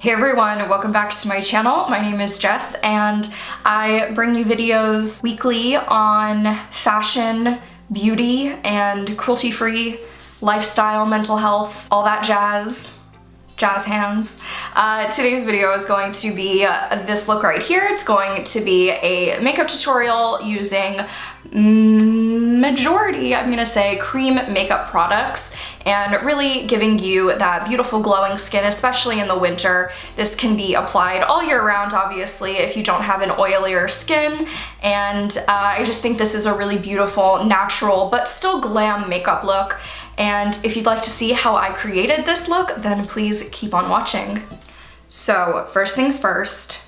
Hey everyone, welcome back to my channel. My name is Jess and I bring you videos weekly on fashion, beauty, and cruelty-free lifestyle, mental health, all that jazz hands. Today's video is going to be this look right here. It's going to be a makeup tutorial using majority, I'm gonna say, cream makeup products and really giving you that beautiful glowing skin, especially in the winter. This can be applied all year round, obviously, if you don't have an oilier skin. And I just think this is a really beautiful, natural, but still glam makeup look. And if you'd like to see how I created this look, then please keep on watching. So first things first,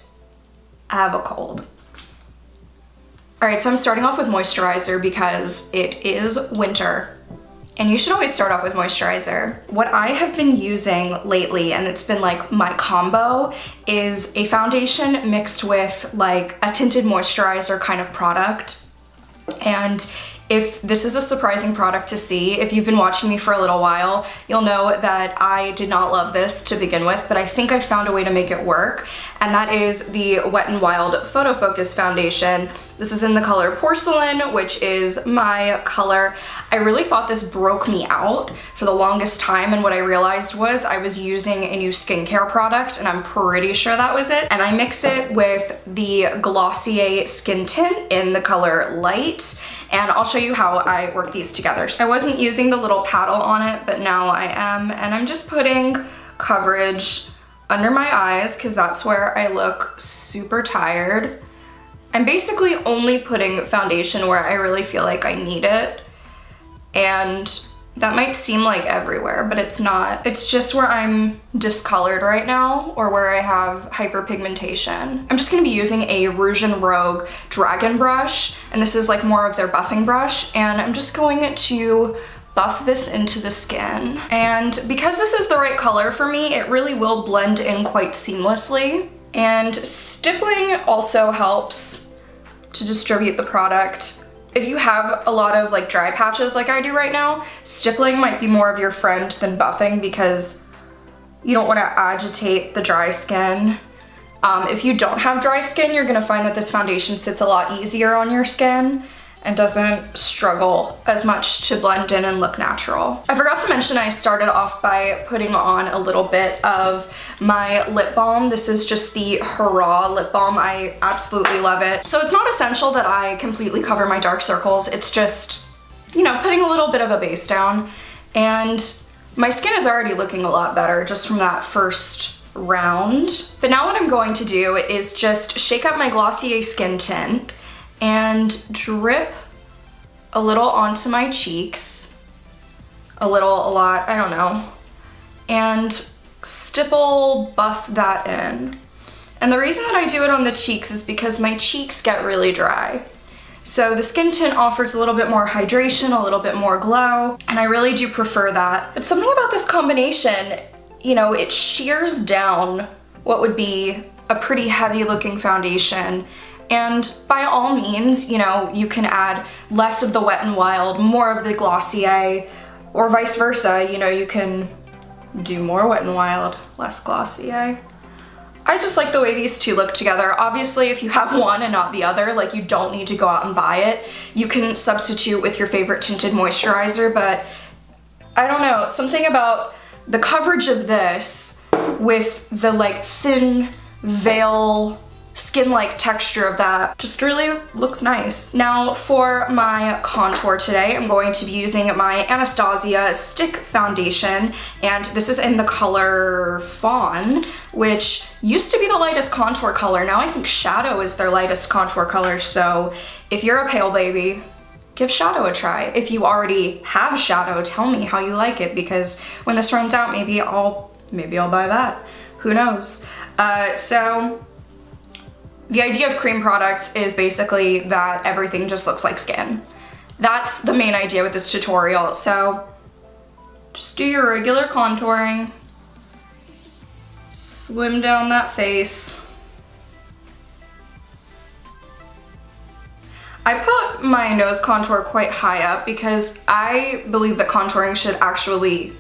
I have a cold. All right, so I'm starting off with moisturizer because it is winter. And you should always start off with moisturizer. What I have been using lately, and it's been like my combo, is a foundation mixed with like a tinted moisturizer kind of product. And if this is a surprising product to see, if you've been watching me for a little while, you'll know that I did not love this to begin with, but I think I found a way to make it work. And that is the Wet n Wild Photo Focus Foundation. This is in the color Porcelain, which is my color. I really thought this broke me out for the longest time, and what I realized was I was using a new skincare product, and I'm pretty sure that was it. And I mix it with the Glossier skin tint in the color Light, and I'll show you how I work these together. So I wasn't using the little paddle on it, but now I am, and I'm just putting coverage under my eyes because that's where I look super tired. I'm basically only putting foundation where I really feel like I need it, and that might seem like everywhere, but it's not. It's just where I'm discolored right now or where I have hyperpigmentation. I'm just gonna be using a Rouge and Rogue Dragon brush, and this is like more of their buffing brush, and I'm just going to buff this into the skin. And because this is the right color for me, it really will blend in quite seamlessly. And stippling also helps to distribute the product. If you have a lot of like dry patches like I do right now, stippling might be more of your friend than buffing because you don't want to agitate the dry skin. If you don't have dry skin, you're gonna find that this foundation sits a lot easier on your skin and doesn't struggle as much to blend in and look natural. I forgot to mention I started off by putting on a little bit of my lip balm. This is just the HURRAW lip balm. I absolutely love it. So it's not essential that I completely cover my dark circles. It's just, you know, putting a little bit of a base down. And my skin is already looking a lot better just from that first round. But now what I'm going to do is just shake up my Glossier skin tint and drip a little onto my cheeks, a lot, I don't know, and stipple buff that in. And the reason that I do it on the cheeks is because my cheeks get really dry. So the skin tint offers a little bit more hydration, a little bit more glow, and I really do prefer that. But something about this combination, you know, it shears down what would be a pretty heavy looking foundation. And by all means, you know, you can add less of the Wet n Wild, more of the Glossier, or vice versa. You know, you can do more Wet n Wild, less Glossier. I just like the way these two look together. Obviously, if you have one and not the other, like, you don't need to go out and buy it. You can substitute with your favorite tinted moisturizer, but I don't know, something about the coverage of this with the like thin veil skin-like texture of that just really looks nice. Now for my contour today, I'm going to be using my Anastasia stick foundation, and this is in the color Fawn, which used to be the lightest contour color. Now I think Shadow is their lightest contour color, so if you're a pale baby, give Shadow a try. If you already have Shadow, tell me how you like it, because when this runs out, maybe I'll buy that. Who knows? So the idea of cream products is basically that everything just looks like skin. That's the main idea with this tutorial. So just do your regular contouring, slim down that face. I put my nose contour quite high up because I believe that contouring should actually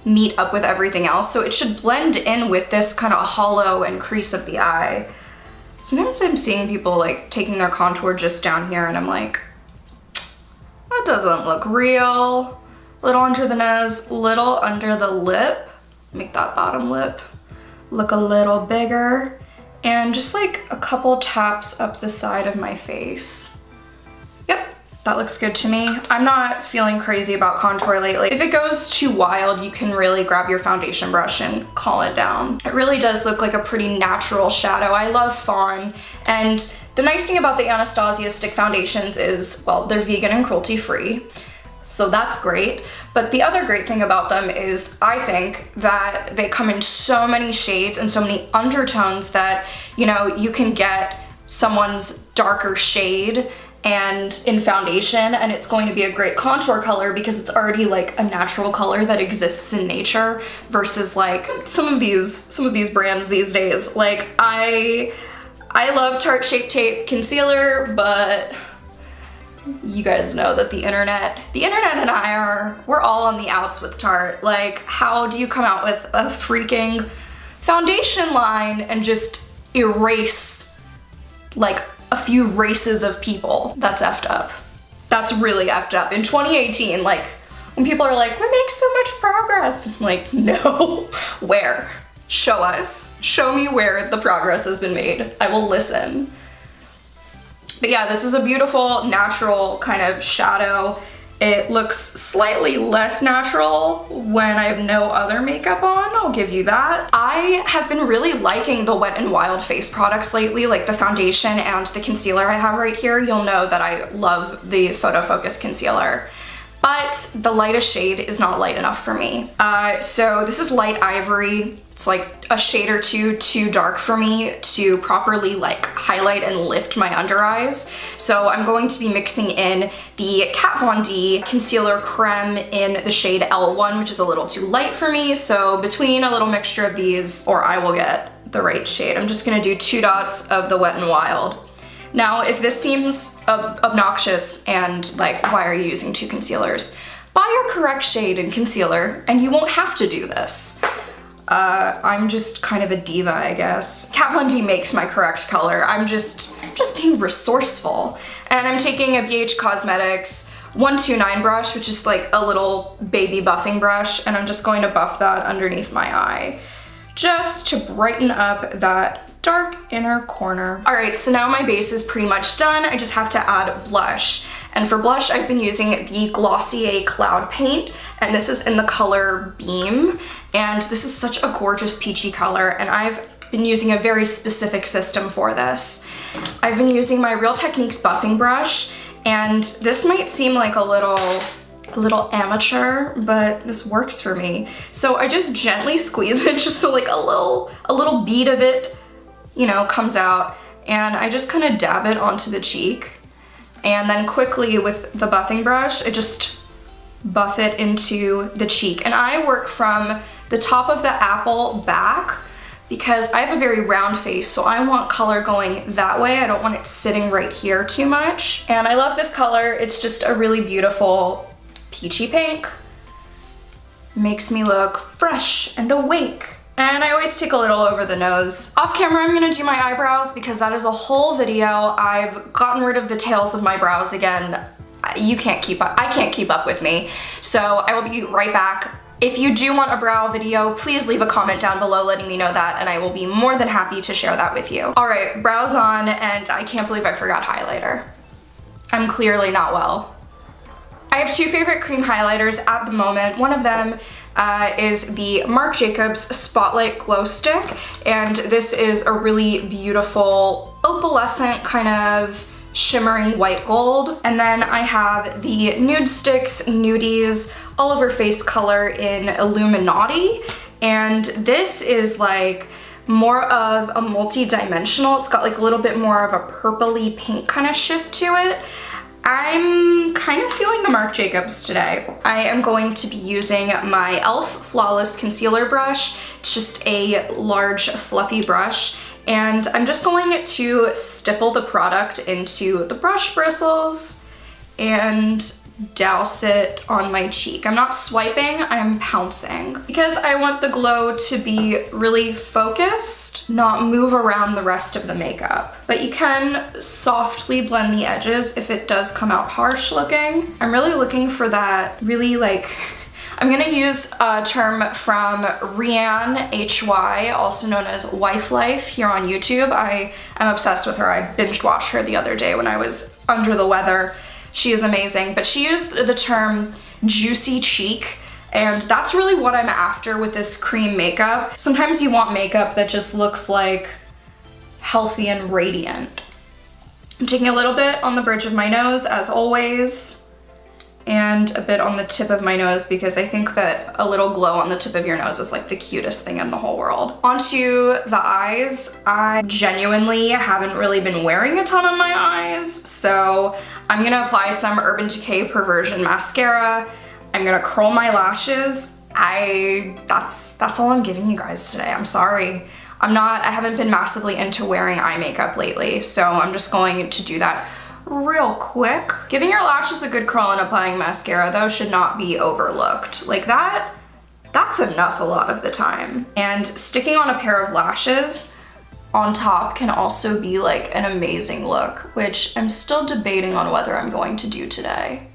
meet up with everything else. So it should blend in with this kind of hollow and crease of the eye. Sometimes I'm seeing people like taking their contour just down here and I'm like, that doesn't look real. Little under the nose, little under the lip. Make that bottom lip look a little bigger. And just like a couple taps up the side of my face. Yep, that looks good to me. I'm not feeling crazy about contour lately. If it goes too wild, you can really grab your foundation brush and calm it down. It really does look like a pretty natural shadow. I love fawn, and the nice thing about the Anastasia stick foundations is, well, they're vegan and cruelty free. So that's great. But the other great thing about them is I think that they come in so many shades and so many undertones that, you know, you can get someone's darker shade and in foundation, and it's going to be a great contour color because it's already like a natural color that exists in nature, versus like some of these brands these days. Like I love Tarte Shape Tape concealer, but you guys know that the internet and we're all on the outs with Tarte. Like, how do you come out with a freaking foundation line and just erase like a few races of people? That's effed up. That's really effed up. In 2018, like, when people are like, we make so much progress, I'm like, no. Where? Show us. Show me where the progress has been made. I will listen. But yeah, this is a beautiful, natural kind of shadow. It looks slightly less natural when I have no other makeup on, I'll give you that. I have been really liking the Wet n Wild face products lately, like the foundation and the concealer I have right here. You'll know that I love the Photo Focus concealer, but the lightest shade is not light enough for me. So this is Light Ivory. It's like a shade or two too dark for me to properly like highlight and lift my under eyes. So I'm going to be mixing in the Kat Von D Concealer Creme in the shade L1, which is a little too light for me. So between a little mixture of these, or I will get the right shade. I'm just gonna do 2 dots of the Wet n Wild. Now, if this seems obnoxious and like, why are you using 2 concealers? Buy your correct shade in concealer and you won't have to do this. I'm just kind of a diva, I guess. Kat Von D makes my correct color. I'm just being resourceful. And I'm taking a BH Cosmetics 129 brush, which is like a little baby buffing brush, and I'm just going to buff that underneath my eye, just to brighten up that dark inner corner. All right, so now my base is pretty much done. I just have to add blush. And for blush, I've been using the Glossier Cloud Paint, and this is in the color Beam. And this is such a gorgeous peachy color, and I've been using a very specific system for this. I've been using my Real Techniques buffing brush, and this might seem like a little amateur, but this works for me. So I just gently squeeze it just so like a little bead of it, you know, comes out, and I just kind of dab it onto the cheek. And then quickly with the buffing brush, I just buff it into the cheek. And I work from the top of the apple back because I have a very round face, so I want color going that way. I don't want it sitting right here too much. And I love this color. It's just a really beautiful peachy pink. Makes me look fresh and awake. And I always take a little over the nose. Off camera, I'm gonna do my eyebrows because that is a whole video. I've gotten rid of the tails of my brows again. You can't keep up, I can't keep up with me. So I will be right back. If you do want a brow video, please leave a comment down below letting me know that, and I will be more than happy to share that with you. All right, brows on, and I can't believe I forgot highlighter. I'm clearly not well. I have 2 favorite cream highlighters at the moment. One of them is the Marc Jacobs Spotlight Glow Stick, and this is a really beautiful opalescent kind of shimmering white gold. And then I have the Nude Sticks Nudies All Over Face color in Illuminati, and this is like more of a multi-dimensional. It's got like a little bit more of a purpley pink kind of shift to it. I'm kind of feeling the Marc Jacobs today. I am going to be using my e.l.f. Flawless Concealer brush. It's just a large fluffy brush, and I'm just going to stipple the product into the brush bristles and douse it on my cheek. I'm not swiping, I'm pouncing. Because I want the glow to be really focused, not move around the rest of the makeup. But you can softly blend the edges if it does come out harsh looking. I'm really looking for that really like, I'm gonna use a term from Rianne HY, also known as Wife Life here on YouTube. I am obsessed with her. I binged watched her the other day when I was under the weather. She is amazing, but she used the term juicy cheek, and that's really what I'm after with this cream makeup. Sometimes you want makeup that just looks like healthy and radiant. I'm taking a little bit on the bridge of my nose, as always, and a bit on the tip of my nose because I think that a little glow on the tip of your nose is like the cutest thing in the whole world. Onto the eyes. I genuinely haven't really been wearing a ton on my eyes, so I'm gonna apply some Urban Decay Perversion mascara. I'm gonna curl my lashes. That's all I'm giving you guys today. I'm sorry. I haven't been massively into wearing eye makeup lately, so I'm just going to do that real quick. Giving your lashes a good curl and applying mascara though should not be overlooked. Like that's enough a lot of the time. And sticking on a pair of lashes on top can also be like an amazing look, which I'm still debating on whether I'm going to do today.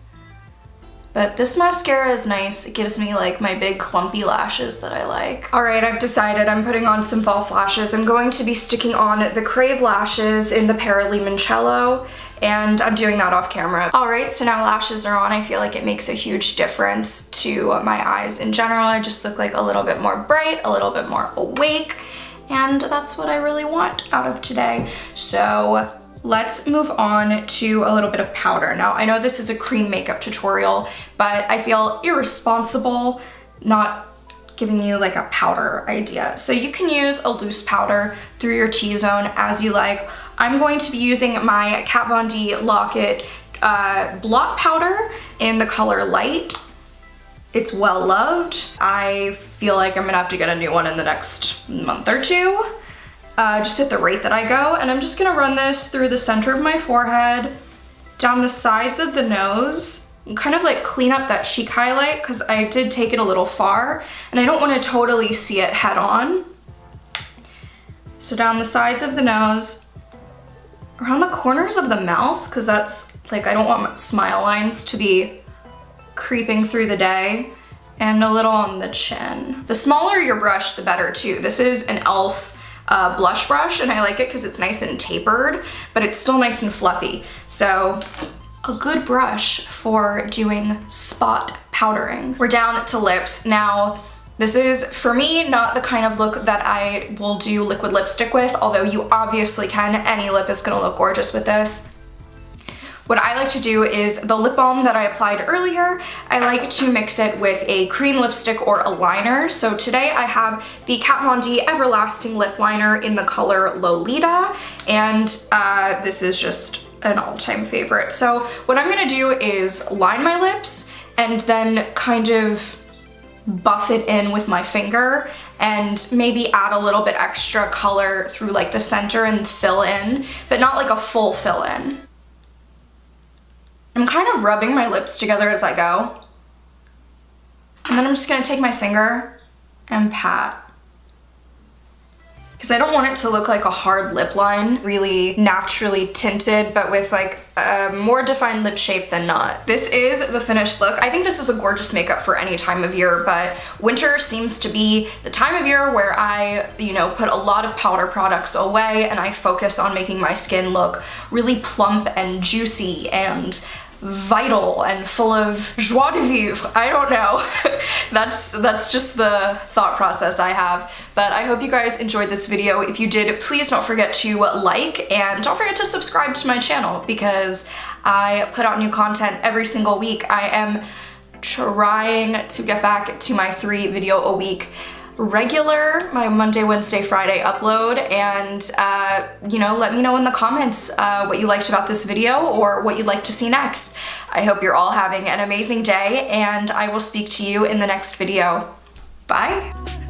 But this mascara is nice. It gives me like my big clumpy lashes that I like. All right, I've decided I'm putting on some false lashes. I'm going to be sticking on the CRAVE lashes in the Limoncello, and I'm doing that off camera. All right, so now lashes are on. I feel like it makes a huge difference to my eyes in general. I just look like a little bit more bright, a little bit more awake, and that's what I really want out of today. So let's move on to a little bit of powder. Now, I know this is a cream makeup tutorial, but I feel irresponsible not giving you like a powder idea. So you can use a loose powder through your T-zone as you like. I'm going to be using my Kat Von D Lock-It blot powder in the color Light. It's well loved. I feel like I'm gonna have to get a new one in the next month or two, just at the rate that I go. And I'm just gonna run this through the center of my forehead, down the sides of the nose, and kind of like clean up that cheek highlight because I did take it a little far and I don't want to totally see it head on. So down the sides of the nose, around the corners of the mouth, because that's like, I don't want my smile lines to be creeping through the day, and a little on the chin. The smaller your brush, the better too. This is an e.l.f. Blush brush, and I like it because it's nice and tapered, but it's still nice and fluffy. So a good brush for doing spot powdering. We're down to lips. Now, this is, for me, not the kind of look that I will do liquid lipstick with, although you obviously can. Any lip is gonna look gorgeous with this. What I like to do is the lip balm that I applied earlier, I like to mix it with a cream lipstick or a liner. So today I have the Kat Von D Everlasting Lip Liner in the color Lolita, and this is just an all-time favorite. So what I'm gonna do is line my lips and then kind of buff it in with my finger and maybe add a little bit extra color through like the center and fill in, but not like a full fill in. I'm kind of rubbing my lips together as I go. And then I'm just gonna take my finger and pat. Because I don't want it to look like a hard lip line, really naturally tinted, but with like a more defined lip shape than not. This is the finished look. I think this is a gorgeous makeup for any time of year, but winter seems to be the time of year where I, put a lot of powder products away and I focus on making my skin look really plump and juicy and vital and full of joie de vivre. I don't know. That's just the thought process I have. But I hope you guys enjoyed this video. If you did, please don't forget to like and don't forget to subscribe to my channel because I put out new content every single week. I am trying to get back to my 3 video a week regular, my Monday, Wednesday, Friday upload, and let me know in the comments what you liked about this video or what you'd like to see next. I hope you're all having an amazing day, and I will speak to you in the next video. Bye!